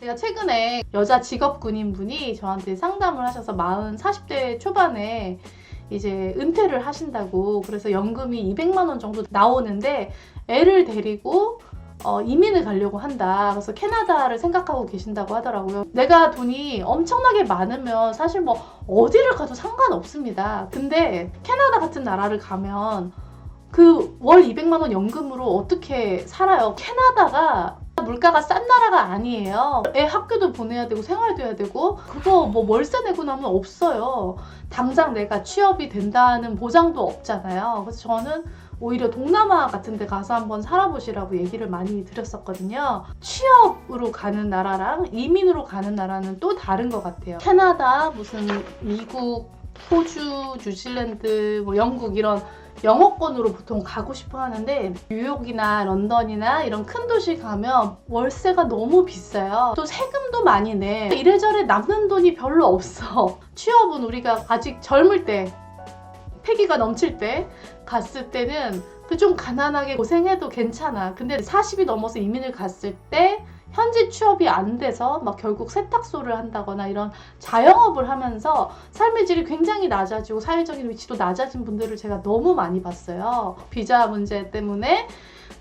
제가 최근에 여자 직업 군인분이 저한테 상담을 하셔서 40대 초반에 이제 은퇴를 하신다고, 그래서 연금이 200만 원 정도 나오는데 애를 데리고 이민을 가려고 한다. 그래서 캐나다를 생각하고 계신다고 하더라고요. 내가 돈이 엄청나게 많으면 사실 뭐 어디를 가도 상관없습니다. 근데 캐나다 같은 나라를 가면 그 월 200만 원 연금으로 어떻게 살아요? 캐나다가 물가가 싼 나라가 아니에요. 애 학교도 보내야 되고 생활도 해야 되고 그거 뭐 월세 내고 나면 없어요. 당장 내가 취업이 된다는 보장도 없잖아요. 그래서 저는 오히려 동남아 같은 데 가서 한번 살아보시라고 얘기를 많이 드렸었거든요. 취업으로 가는 나라랑 이민으로 가는 나라는 또 다른 것 같아요. 캐나다, 무슨 미국, 호주, 뉴질랜드, 뭐 영국 이런 영어권으로 보통 가고 싶어 하는데 뉴욕이나 런던이나 이런 큰 도시 가면 월세가 너무 비싸요. 또 세금도 많이 내. 이래저래 남는 돈이 별로 없어. 취업은 우리가 아직 젊을 때, 패기가 넘칠 때 갔을 때는 좀 가난하게 고생해도 괜찮아. 근데 40이 넘어서 이민을 갔을 때 현지 취업이 안 돼서 막 결국 세탁소를 한다거나 이런 자영업을 하면서 삶의 질이 굉장히 낮아지고 사회적인 위치도 낮아진 분들을 제가 너무 많이 봤어요. 비자 문제 때문에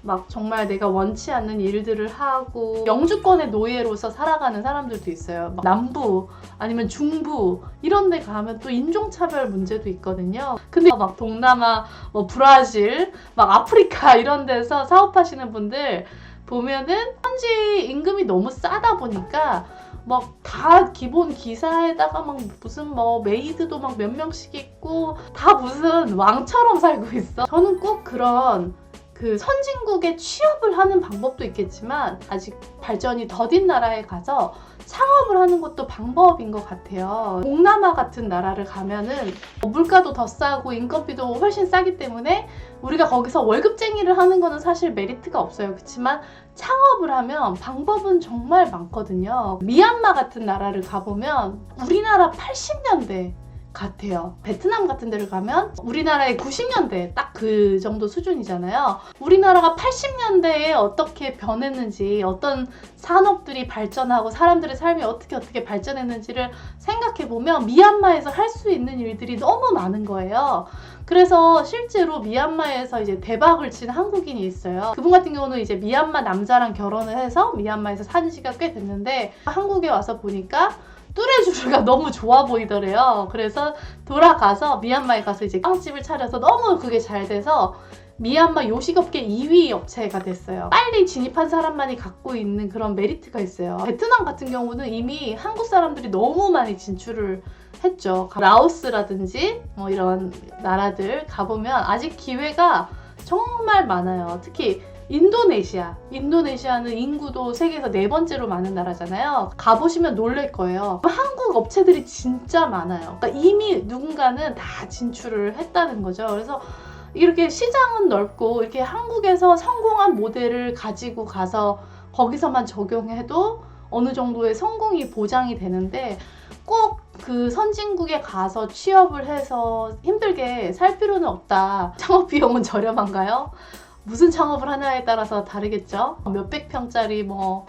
막 정말 내가 원치 않는 일들을 하고 영주권의 노예로서 살아가는 사람들도 있어요. 막 남부 아니면 중부 이런 데 가면 또 인종차별 문제도 있거든요. 근데 막 동남아, 뭐 브라질, 막 아프리카 이런 데서 사업하시는 분들 보면은 현지 임금이 너무 싸다 보니까 막 다 기본 기사에다가 막 무슨 뭐 메이드도 막 몇 명씩 있고 다 무슨 왕처럼 살고 있어. 저는 꼭 그런 그 선진국에 취업을 하는 방법도 있겠지만 아직 발전이 더딘 나라에 가서 창업을 하는 것도 방법인 것 같아요. 동남아 같은 나라를 가면은 물가도 더 싸고 인건비도 훨씬 싸기 때문에 우리가 거기서 월급쟁이를 하는 거는 사실 메리트가 없어요. 그렇지만 창업을 하면 방법은 정말 많거든요. 미얀마 같은 나라를 가보면 우리나라 80년대 같아요. 베트남 같은 데를 가면 우리나라의 90년대 딱 그 정도 수준이잖아요. 우리나라가 80년대에 어떻게 변했는지, 어떤 산업들이 발전하고 사람들의 삶이 어떻게 발전했는지를 생각해보면 미얀마에서 할 수 있는 일들이 너무 많은 거예요. 그래서 실제로 미얀마에서 이제 대박을 친 한국인이 있어요. 그분 같은 경우는 이제 미얀마 남자랑 결혼을 해서 미얀마에서 산 지가 꽤 됐는데 한국에 와서 보니까 뚜레쥬르가 너무 좋아 보이더래요. 그래서 돌아가서 미얀마에 가서 이제 빵집을 차려서 너무 그게 잘 돼서 미얀마 요식업계 2위 업체가 됐어요. 빨리 진입한 사람만이 갖고 있는 그런 메리트가 있어요. 베트남 같은 경우는 이미 한국 사람들이 너무 많이 진출을 했죠. 라오스라든지 뭐 이런 나라들 가보면 아직 기회가 정말 많아요. 특히 인도네시아는 인구도 세계에서 4번째로 많은 나라잖아요. 가보시면 놀랄 거예요. 한국 업체들이 진짜 많아요. 그러니까 이미 누군가는 다 진출을 했다는 거죠. 그래서 이렇게 시장은 넓고 이렇게 한국에서 성공한 모델을 가지고 가서 거기서만 적용해도 어느 정도의 성공이 보장이 되는데 꼭 그 선진국에 가서 취업을 해서 힘들게 살 필요는 없다. 창업 비용은 저렴한가요? 무슨 창업을 하냐에 따라서 다르겠죠. 몇백 평짜리 뭐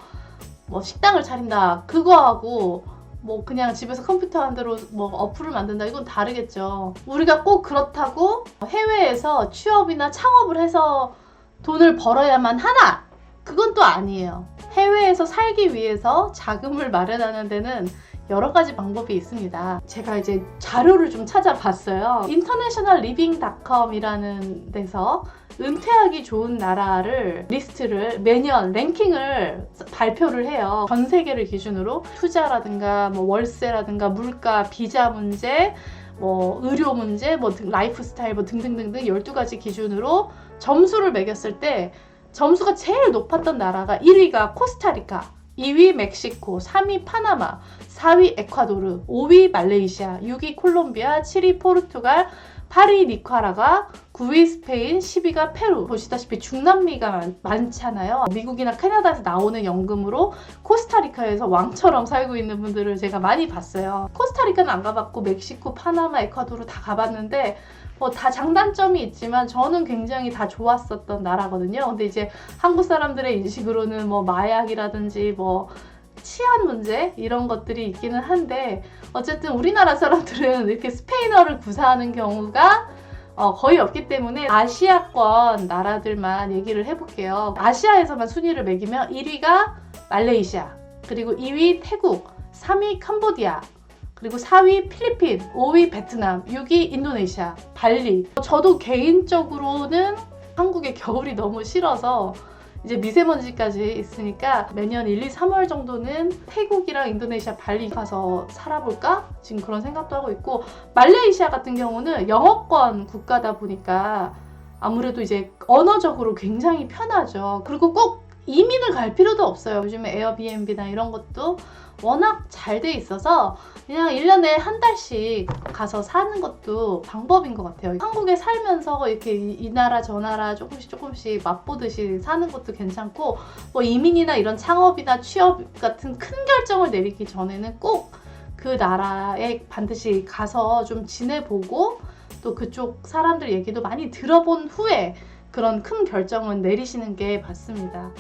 식당을 차린다 그거하고 뭐 그냥 집에서 컴퓨터 한 대로 뭐 어플을 만든다 이건 다르겠죠. 우리가 꼭 그렇다고 해외에서 취업이나 창업을 해서 돈을 벌어야만 하나? 그건 또 아니에요. 해외에서 살기 위해서 자금을 마련하는 데는 여러 가지 방법이 있습니다. 제가 이제 자료를 좀 찾아봤어요. internationalliving.com이라는 데서 은퇴하기 좋은 나라를 리스트를 매년 랭킹을 발표를 해요. 전 세계를 기준으로 투자라든가 뭐 월세라든가 물가, 비자 문제, 뭐 의료 문제, 뭐 라이프 스타일 뭐 등등등등 12가지 기준으로 점수를 매겼을 때 점수가 제일 높았던 나라가 1위가 코스타리카, 2위 멕시코, 3위 파나마, 4위 에콰도르, 5위 말레이시아, 6위 콜롬비아, 7위 포르투갈, 8위 니카라과, 9위 스페인, 10위가 페루. 보시다시피 중남미가 많잖아요. 미국이나 캐나다에서 나오는 연금으로 코스타리카에서 왕처럼 살고 있는 분들을 제가 많이 봤어요. 코스타리카는 안 가봤고 멕시코, 파나마, 에콰도르 다 가봤는데 다 장단점이 있지만 저는 굉장히 다 좋았었던 나라거든요. 근데 이제 한국 사람들의 인식으로는 뭐 마약이라든지 뭐 치안 문제 이런 것들이 있기는 한데 어쨌든 우리나라 사람들은 이렇게 스페인어를 구사하는 경우가 거의 없기 때문에 아시아권 나라들만 얘기를 해볼게요. 아시아에서만 순위를 매기면 1위가 말레이시아, 그리고 2위 태국, 3위 캄보디아, 그리고 4위 필리핀, 5위 베트남, 6위 인도네시아, 발리. 저도 개인적으로는 한국의 겨울이 너무 싫어서 이제 미세먼지까지 있으니까 매년 1, 2, 3월 정도는 태국이랑 인도네시아 발리 가서 살아볼까? 지금 그런 생각도 하고 있고, 말레이시아 같은 경우는 영어권 국가다 보니까 아무래도 이제 언어적으로 굉장히 편하죠. 그리고 꼭 이민을 갈 필요도 없어요. 요즘에 에어비앤비나 이런 것도 워낙 잘 돼 있어서 그냥 1년에 한 달씩 가서 사는 것도 방법인 것 같아요. 한국에 살면서 이렇게 이 나라 저 나라 조금씩 맛보듯이 사는 것도 괜찮고, 뭐 이민이나 이런 창업이나 취업 같은 큰 결정을 내리기 전에는 꼭 그 나라에 반드시 가서 좀 지내보고 또 그쪽 사람들 얘기도 많이 들어본 후에 그런 큰 결정은 내리시는 게 맞습니다.